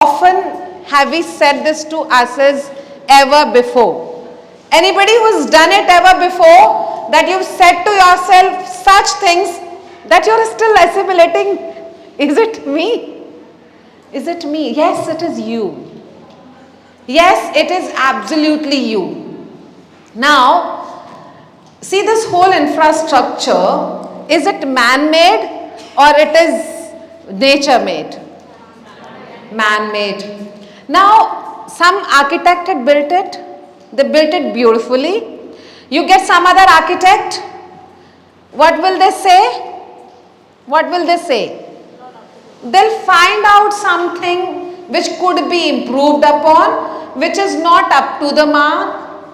often have we said this to ourselves ever before? Anybody who's done it ever before, that you've said to yourself such things that you're still assimilating? Is it me? Is it me? Yes, it is you. Yes, it is absolutely you. Now, see this whole infrastructure, is it man-made or it is nature-made? Man-made. Now, some architect had built it. They built it beautifully. You get some other architect. What will they say? What will they say? They'll find out something which could be improved upon, which is not up to the mark,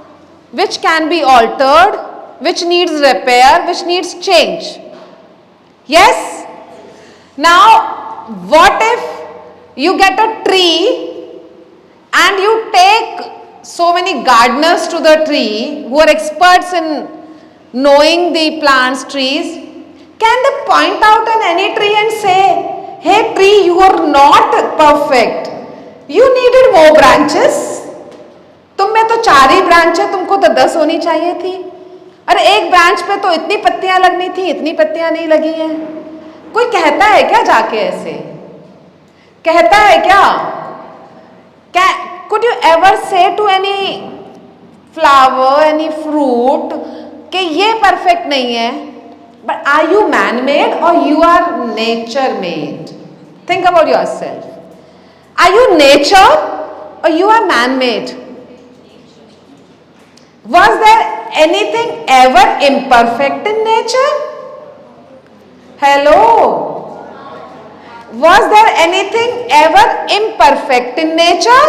which can be altered, which needs repair, which needs change. Yes? Now, what if you get a tree and you take so many gardeners to the tree who are experts in knowing the plants, trees? Can they point out on any tree and say, hey tree, you are not perfect. You needed more branches. तुम में तो 4 ही branch है, तुमको तो 10 होनी चाहिए थी. अरे एक ब्रांच पे तो इतनी पत्तियां लगनी थी, इतनी पत्तियां नहीं लगी हैं. कोई कहता है क्या जाके ऐसे? कहता है क्या? Could you ever say to any flower, any fruit कि ये perfect नहीं है? But are you man-made or you are nature-made? Think about yourself. Are you nature or you are man-made? Was there anything ever imperfect in nature? Hello? Was there anything ever imperfect in nature?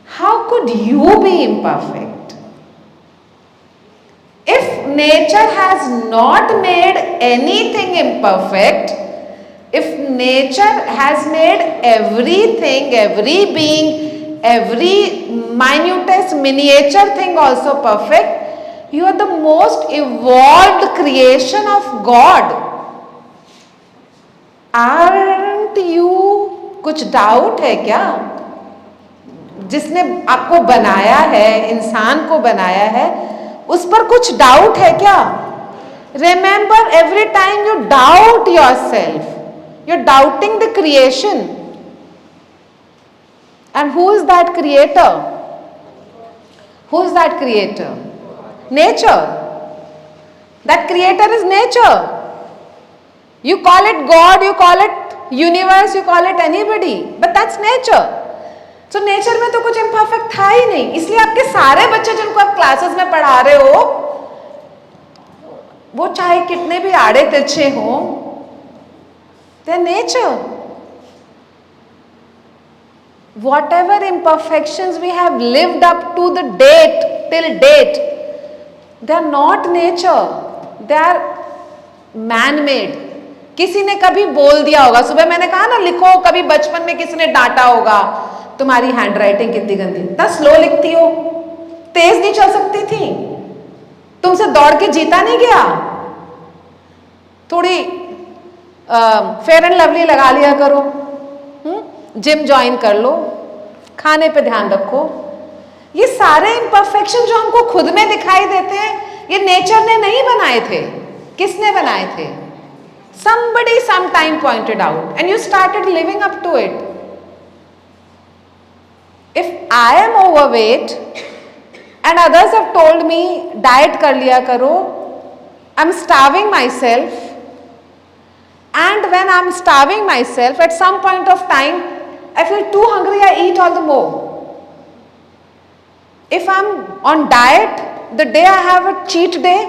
How could you be imperfect? If nature has not made anything imperfect, if nature has made everything, every being, every minutest miniature thing also perfect, you are the most evolved creation of God. Aren't you? कुछ doubt है क्या? जिसने आपको बनाया है, इंसान को बनाया है, उस पर कुछ डाउट है क्या? Remember, every time you doubt yourself, you're doubting the creation. And who is that creator? Who is that creator? Nature. That creator is nature. You call it God, you call it universe, you call it anybody, but that's nature. So nature में तो कुछ imperfect था ही नहीं, इसलिए आपके सारे बच्चे जिनको आप क्लासेस में पढ़ा रहे हो, वो चाहे कितने भी आड़े तिरछे हों, they're nature. Whatever imperfections we have lived up to the date, till date, they are not nature, they are man-made. किसी ने कभी बोल दिया होगा, सुबह मैंने कहा ना लिखो, कभी बचपन में किसी ने डांटा होगा, तुम्हारी हैंडराइटिंग कितनी गंदी, इतना स्लो लिखती हो, तेज नहीं चल सकती थी, तुमसे दौड़ के जीता नहीं गया, थोड़ी फेयर एंड लवली लगा लिया करो, जिम ज्वाइन कर लो, खाने पे ध्यान रखो. ये सारे इम्परफेक्शन जो हमको खुद में दिखाई देते हैं, ये नेचर ने नहीं बनाए थे. किसने बनाए थे? Somebody sometime pointed out and you started living up to it. If I am overweight and others have told me diet कर लिया करो, I'm starving myself, and when I'm starving myself, at some point of time I feel too hungry, I eat all the more. If I'm on diet, the day I have a cheat day,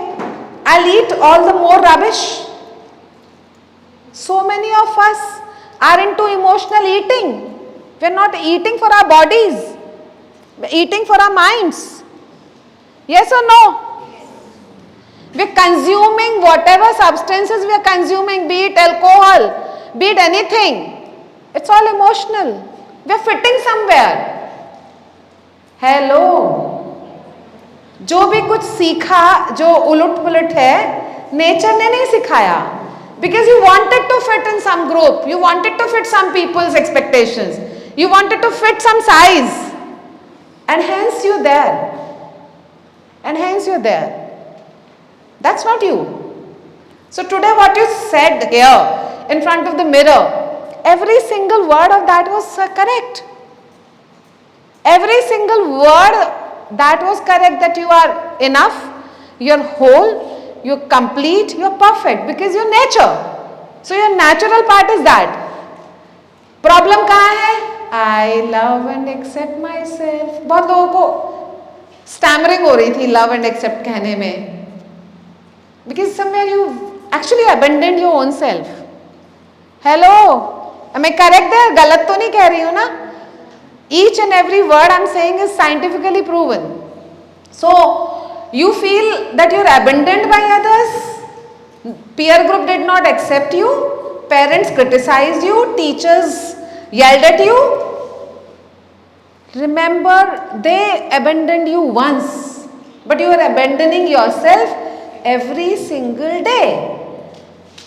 I'll eat all the more rubbish. So many of us are into emotional eating. We're not eating for our bodies, we're eating for our minds. Yes or no? We're consuming whatever substances we are consuming, be it alcohol, be it anything. It's all emotional. We're fitting somewhere. Hello. जो भी कुछ सीखा जो उलट पुलट है, nature ने नहीं सिखाया. Because you wanted to fit in some group, you wanted to fit some people's expectations, you wanted to fit some size, and hence you're there. And hence you're there. That's not you. So today what you said here in front of the mirror, every single word of that was correct. Every single word that was correct, that you are enough, you're whole, you're complete, you're perfect, because you're nature. So your natural part is that. Problem कहाँ है? I love and accept myself. बहुत लोगों को stammering हो रही थी love and accept कहने में. Because somewhere you actually abandoned your own self. Hello? Am I correct there? गलत तो नहीं कह रही हूँ ना? Each and every word I'm saying is scientifically proven. So, you feel that you're abandoned by others, peer group did not accept you, parents criticized you, teachers yelled at you. Remember, they abandoned you once, but you are abandoning yourself every single day.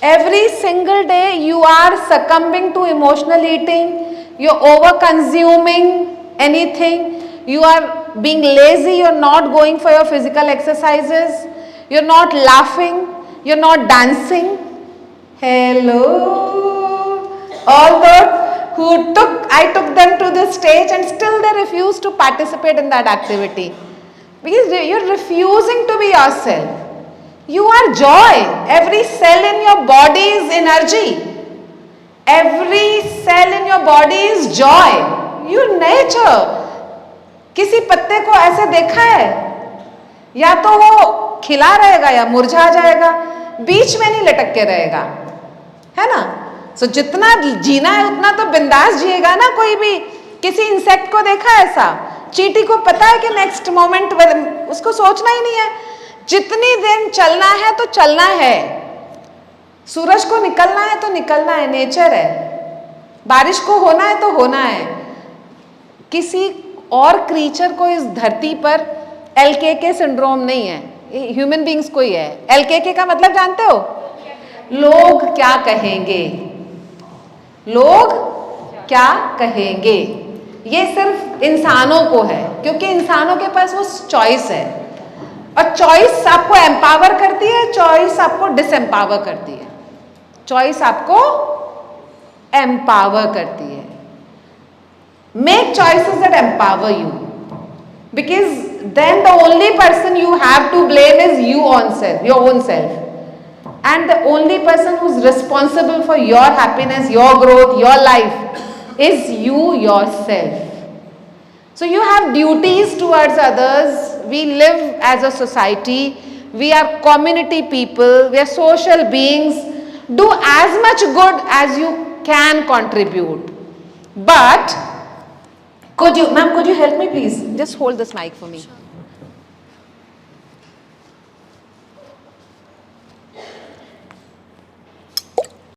Every single day you are succumbing to emotional eating, you're over consuming anything, you are being lazy, you're not going for your physical exercises, you're not laughing, you're not dancing. Hello. Although I took them to the stage and still they refuse to participate in that activity. Because you're refusing to be yourself. You are joy. Every cell in your body is energy. Every cell in your body is joy. Your nature. किसी पत्ते को ऐसे देखा है, या तो वो खिला रहेगा या मुरझा जाएगा, बीच में नहीं लटक के रहेगा, है ना? सो जितना जीना है उतना तो बिंदास जिएगा ना. कोई भी किसी इंसेक्ट को देखा है ऐसा? चींटी को पता है कि नेक्स्ट मोमेंट उसको सोचना ही नहीं है. जितनी दिन चलना है तो चलना है. सूरज को निकलना है तो निकलना है, नेचर है. बारिश को होना है तो होना है. किसी और क्रीचर को इस धरती पर LKK सिंड्रोम नहीं है, ह्यूमन बींग्स को ही है. LKK का मतलब जानते हो? लोग क्या कहेंगे. लोग क्या कहेंगे, ये सिर्फ इंसानों को है, क्योंकि इंसानों के पास वो चॉइस है. और चॉइस आपको एम्पावर करती है, चॉइस आपको डिसएम्पावर करती है. चॉइस आपको एम्पावर करती है. Make choices that empower you, because then the only person you have to blame is you on self, your own self. And the only person who is responsible for your happiness, your growth, your life is you yourself. So you have duties towards others. We live as a society. We are community people. We are social beings. Do as much good as you can contribute. But could you, ma'am, could you help me please? Just hold this mic for me. Sure.